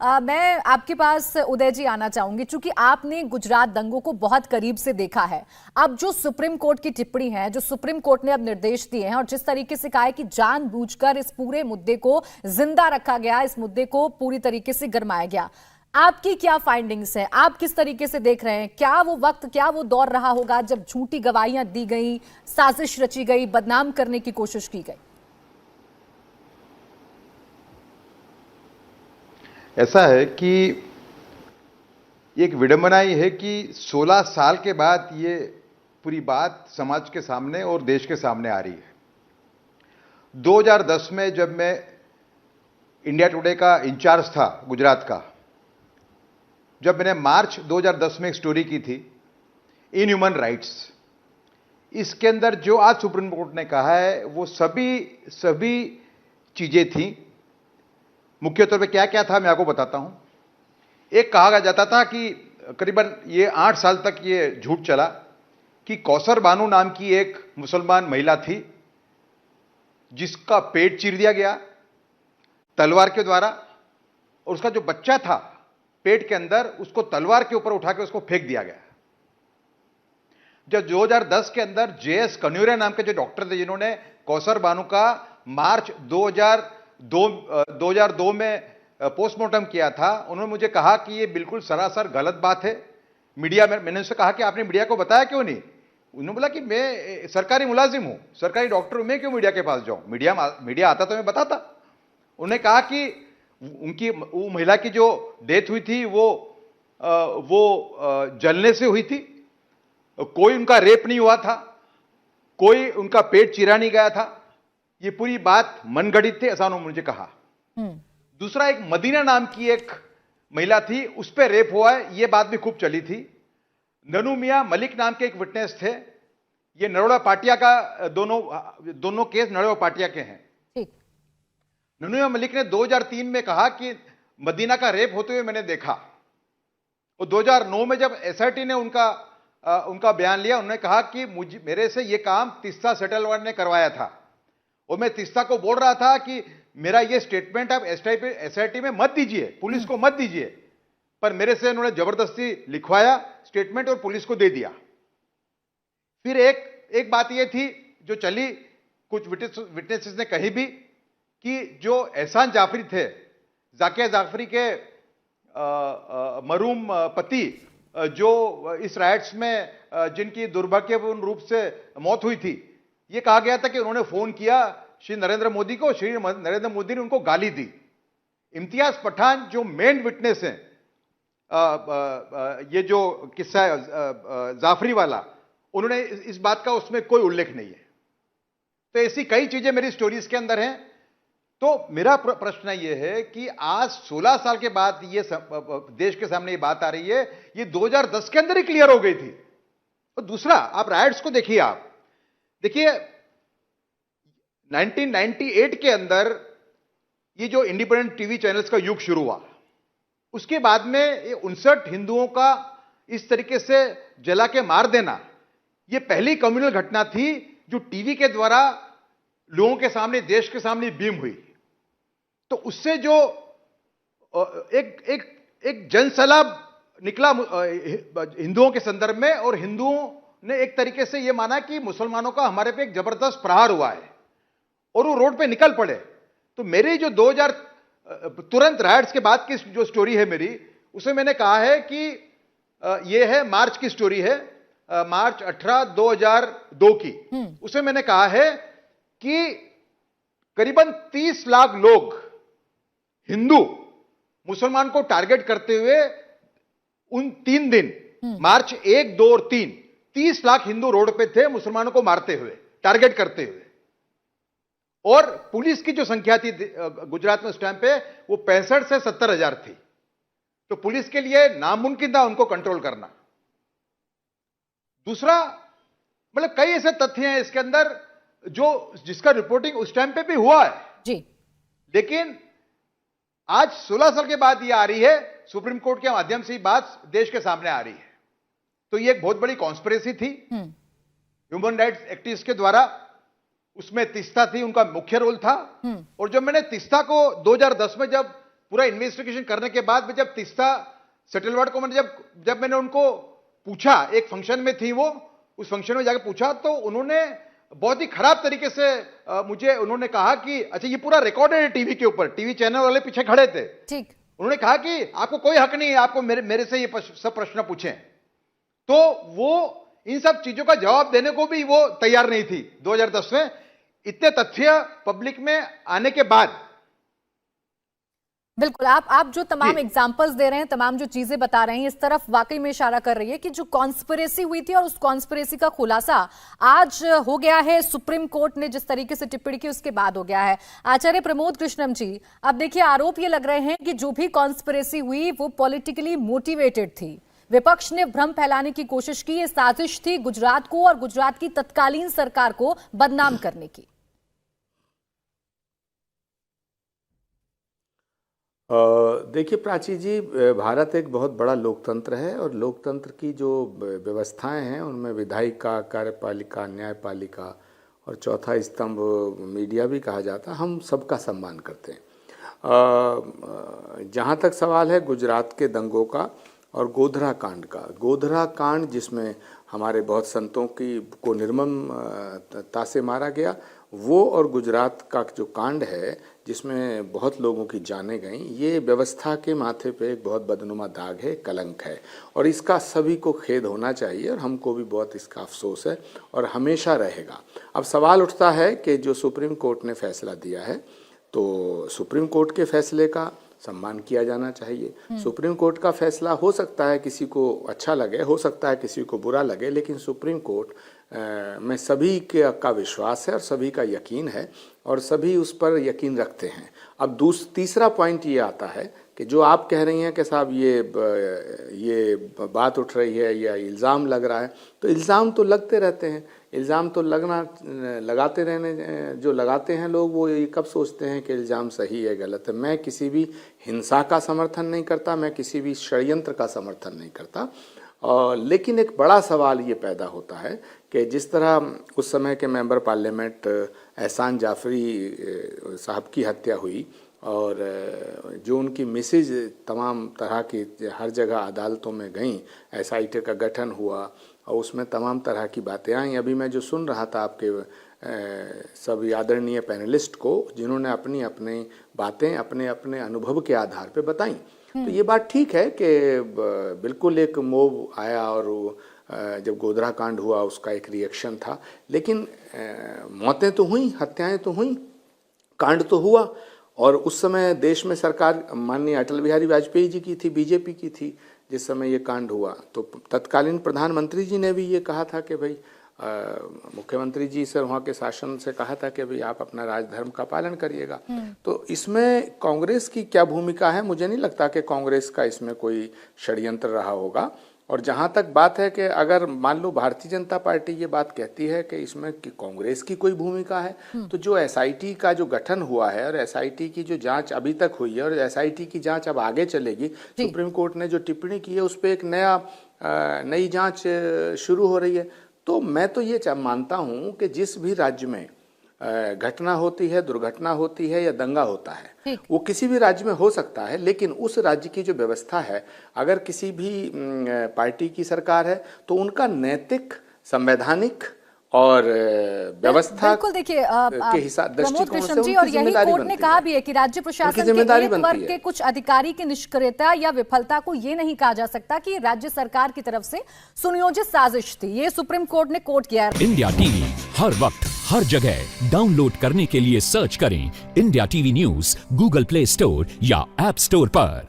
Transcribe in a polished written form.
मैं आपके पास उदय जी आना चाहूंगी, क्योंकि आपने गुजरात दंगों को बहुत करीब से देखा है। अब जो सुप्रीम कोर्ट की टिप्पणी है, जो सुप्रीम कोर्ट ने अब निर्देश दिए हैं और जिस तरीके से कहा है कि जानबूझकर इस पूरे मुद्दे को जिंदा रखा गया, इस मुद्दे को पूरी तरीके से गरमाया गया, आपकी क्या फाइंडिंग्स है? आप किस तरीके से देख रहे हैं? क्या वो वक्त, क्या वो दौर रहा होगा जब झूठी गवाहियां दी गई, साजिश रची गई, बदनाम करने की कोशिश की गई? ऐसा है कि एक विडंबना ये है कि 16 साल के बाद ये पूरी बात समाज के सामने और देश के सामने आ रही है। 2010 में जब मैं इंडिया टुडे का इंचार्ज था गुजरात का, जब मैंने मार्च 2010 में एक स्टोरी की थी इन ह्यूमन राइट्स, इसके अंदर जो आज सुप्रीम कोर्ट ने कहा है वो सभी चीजें थी। मुख्य तौर पे क्या क्या था मैं आपको बताता हूं। एक कहा जाता था कि करीबन ये 8 साल तक ये झूठ चला कि कौसर बानू नाम की एक मुसलमान महिला थी जिसका पेट चीर दिया गया तलवार के द्वारा, और उसका जो बच्चा था पेट के अंदर उसको तलवार के ऊपर उठा के उसको फेंक दिया गया। जब 2010 के अंदर जेएस कन्यूरे नाम के जो डॉक्टर थे जिन्होंने कौसर बानू का मार्च 2002 में पोस्टमार्टम किया था, उन्होंने मुझे कहा कि ये बिल्कुल सरासर गलत बात है। मीडिया में मैंने उससे कहा कि आपने मीडिया को बताया क्यों नहीं? उन्होंने बोला कि मैं सरकारी मुलाजिम हूं, सरकारी डॉक्टर हूं, मैं क्यों मीडिया के पास जाऊं? मीडिया आता तो मैं बताता। उन्होंने कहा कि उनकी वो महिला की जो डेथ हुई थी वो जलने से हुई थी, कोई उनका रेप नहीं हुआ था, कोई उनका पेट चीरा नहीं गया था, ये पूरी बात मनगढ़ंत थी, ऐसा उन्होंने मुझे कहा। दूसरा, एक मदीना नाम की एक महिला थी, उस पर रेप हुआ है, ये बात भी खूब चली थी। ननू मियां मलिक नाम के एक विटनेस थे, ये नरोड़ा पाटिया का दोनों केस नरोड़ा पाटिया के हैं। ननू मियां मलिक ने 2003 में कहा कि मदीना का रेप होते हुए मैंने देखा, और 2009 में जब एसआईटी ने उनका बयान लिया, उन्होंने कहा कि मेरे से यह काम तीस्ता सेटलमेंट ने करवाया था, और मैं तीस्ता को बोल रहा था कि मेरा ये स्टेटमेंट आप एसआईटी में मत दीजिए, पुलिस को मत दीजिए, पर मेरे से उन्होंने जबरदस्ती लिखवाया स्टेटमेंट और पुलिस को दे दिया। फिर एक बात ये थी जो चली, कुछ विटनेसेस ने कही भी, कि जो एहसान जाफरी थे, जाकिया जाफरी के मरूम पति, जो इस राइट्स में जिनकी दुर्भाग्यपूर्ण रूप से मौत हुई थी, ये कहा गया था कि उन्होंने फोन किया श्री नरेंद्र मोदी को, श्री नरेंद्र मोदी ने उनको गाली दी। इम्तियाज पठान जो मेन विटनेस हैं, ये जो किस्सा जाफरी वाला, उन्होंने इस बात का उसमें कोई उल्लेख नहीं है। तो ऐसी कई चीजें मेरी स्टोरीज के अंदर हैं। तो मेरा प्रश्न यह है कि आज 16 साल के बाद ये देश के सामने ये बात आ रही है, ये 2010 के अंदर ही क्लियर हो गई थी। और दूसरा, आप राइट्स को देखिए, आप देखिए 1998 के अंदर ये जो इंडिपेंडेंट टीवी चैनल्स का युग शुरू हुआ, उसके बाद में 59 हिंदुओं का इस तरीके से जला के मार देना, ये पहली कम्युनल घटना थी जो टीवी के द्वारा लोगों के सामने, देश के सामने बीम हुई। तो उससे जो एक जनसैलाब निकला हिंदुओं के संदर्भ में, और हिंदुओं ने एक तरीके से यह माना कि मुसलमानों का हमारे पे एक जबरदस्त प्रहार हुआ है, और वो रोड पे निकल पड़े। तो मेरी जो 2000 तुरंत राइट्स के बाद की जो स्टोरी है मेरी, उसे मैंने कहा है कि ये है मार्च की स्टोरी है, मार्च 18, 2002 की। उसे मैंने कहा है कि करीबन 30 लाख लोग हिंदू मुसलमान को टारगेट करते हुए उन 3 दिन, मार्च 1, 2 और 3, 30 लाख हिंदू रोड पे थे मुसलमानों को मारते हुए, टारगेट करते हुए। और पुलिस की जो संख्या थी गुजरात में उस टाइम पे, वो 65 से 70 हजार थी। तो पुलिस के लिए नामुमकिन था उनको कंट्रोल करना। दूसरा, मतलब कई ऐसे तथ्य हैं इसके अंदर जिसका रिपोर्टिंग उस टाइम पे भी हुआ है जी, लेकिन आज 16 साल के बाद ये आ रही है, सुप्रीम कोर्ट के माध्यम से बात देश के सामने आ रही है। तो ये एक बहुत बड़ी कॉन्स्पिरेसी थी ह्यूमन राइट्स एक्टिविस्ट के द्वारा। उसमें तीस्ता थी, उनका मुख्य रोल था। और जब मैंने तीस्ता को 2010 में जब पूरा इन्वेस्टिगेशन करने के बाद में जब तीस्ता सेटलमेंट को मैंने जब मैंने उनको पूछा, एक फंक्शन में थी वो, उस फंक्शन में जाकर पूछा तो उन्होंने बहुत ही खराब तरीके से मुझे उन्होंने कहा कि अच्छा ये पूरा रिकॉर्डेड है टीवी के ऊपर, टीवी चैनल वाले पीछे खड़े थे। ठीक। उन्होंने कहा कि आपको कोई हक नहीं है, आपको मेरे से ये सब प्रश्न पूछें। तो वो इन सब चीजों का जवाब देने को भी वो तैयार नहीं थी 2010 में। इतने तथ्य पब्लिक में आने के बाद बिल्कुल, आप जो तमाम एग्जांपल्स दे रहे हैं, तमाम जो चीजें बता रहे हैं, इस तरफ वाकई में इशारा कर रही है कि जो कॉन्स्पिरेसी हुई थी और उस कॉन्स्पिरेसी का खुलासा आज हो गया है। सुप्रीम कोर्ट ने जिस तरीके से टिप्पणी की उसके बाद हो गया है। आचार्य प्रमोद कृष्णम जी, अब देखिए आरोप ये लग रहे हैं कि जो भी कॉन्स्पिरेसी हुई वो पॉलिटिकली मोटिवेटेड थी। विपक्ष ने भ्रम फैलाने की कोशिश की, ये साजिश थी गुजरात को और गुजरात की तत्कालीन सरकार को बदनाम करने की। देखिए प्राची जी, भारत एक बहुत बड़ा लोकतंत्र है और लोकतंत्र की जो व्यवस्थाएं हैं उनमें विधायिका, कार्यपालिका, न्यायपालिका और चौथा स्तंभ मीडिया भी कहा जाता है, हम सबका सम्मान करते हैं। जहाँ तक सवाल है गुजरात के दंगों का और गोधरा कांड का, गोधरा कांड जिसमें हमारे बहुत संतों को निर्ममता से मारा गया, वो और गुजरात का जो कांड है जिसमें बहुत लोगों की जानें गईं, ये व्यवस्था के माथे पे एक बहुत बदनुमा दाग है, कलंक है और इसका सभी को खेद होना चाहिए और हमको भी बहुत इसका अफसोस है और हमेशा रहेगा। अब सवाल उठता है कि जो सुप्रीम कोर्ट ने फैसला दिया है तो सुप्रीम कोर्ट के फैसले का सम्मान किया जाना चाहिए। सुप्रीम कोर्ट का फैसला हो सकता है किसी को अच्छा लगे, हो सकता है किसी को बुरा लगे, लेकिन सुप्रीम कोर्ट में सभी का विश्वास है और सभी का यकीन है और सभी उस पर यकीन रखते हैं। अब तीसरा पॉइंट ये आता है कि जो आप कह रही हैं कि साहब ये बात उठ रही है या इल्ज़ाम लग रहा है, तो इल्ज़ाम तो लगते रहते हैं, इल्ज़ाम तो लगाते रहने, जो लगाते हैं लोग वो ये कब सोचते हैं कि इल्ज़ाम सही है गलत है। मैं किसी भी हिंसा का समर्थन नहीं करता, मैं किसी भी षड्यंत्र का समर्थन नहीं करता, लेकिन एक बड़ा सवाल ये पैदा होता है कि जिस तरह उस समय के मेंबर पार्लियामेंट एहसान जाफरी साहब की हत्या हुई और जो उनकी मिसेज तमाम तरह की हर जगह अदालतों में गईं, SIT का गठन हुआ और उसमें तमाम तरह की बातें आई। अभी मैं जो सुन रहा था आपके सब आदरणीय पैनलिस्ट को, जिन्होंने अपनी अपनी बातें अपने अपने अनुभव के आधार पे बताई, तो ये बात ठीक है कि बिल्कुल एक मोह आया और जब गोधरा कांड हुआ उसका एक रिएक्शन था, लेकिन मौतें तो हुई, हत्याएं तो हुई, कांड तो हुआ और उस समय देश में सरकार माननीय अटल बिहारी वाजपेयी जी की थी, बीजेपी की थी जिस समय ये कांड हुआ। तो तत्कालीन प्रधानमंत्री जी ने भी ये कहा था कि भाई मुख्यमंत्री जी से वहाँ के शासन से कहा था कि भाई आप अपना राजधर्म का पालन करिएगा। तो इसमें कांग्रेस की क्या भूमिका है? मुझे नहीं लगता कि कांग्रेस का इसमें कोई षड्यंत्र रहा होगा। और जहाँ तक बात है कि अगर मान लो भारतीय जनता पार्टी ये बात कहती है कि इसमें कि कांग्रेस की कोई भूमिका है, तो जो SIT का जो गठन हुआ है और SIT की जो जांच अभी तक हुई है और SIT की जांच अब आगे चलेगी, सुप्रीम कोर्ट ने जो टिप्पणी की है उस पर एक नई जांच शुरू हो रही है। तो मैं तो ये मानता हूँ कि जिस भी राज्य में घटना होती है, दुर्घटना होती है या दंगा होता है, वो किसी भी राज्य में हो सकता है, लेकिन उस राज्य की जो व्यवस्था है, अगर किसी भी पार्टी की सरकार है तो उनका नैतिक, संवैधानिक और व्यवस्था बिल्कुल देखिए के हिसाब दृष्टिकोण से उनकी और यही कोर्ट ने कहा भी है कि राज्य प्रशासन के एक वर्ग के कुछ अधिकारी की निष्क्रियता या विफलता को ये नहीं कहा जा सकता कि राज्य सरकार की तरफ से सुनियोजित साजिश थी। ये सुप्रीम कोर्ट ने कोर्ट किया है। इंडिया टीवी हर वक्त हर जगह डाउनलोड करने के लिए सर्च करें India TV news Google play store या ऐप स्टोर पर।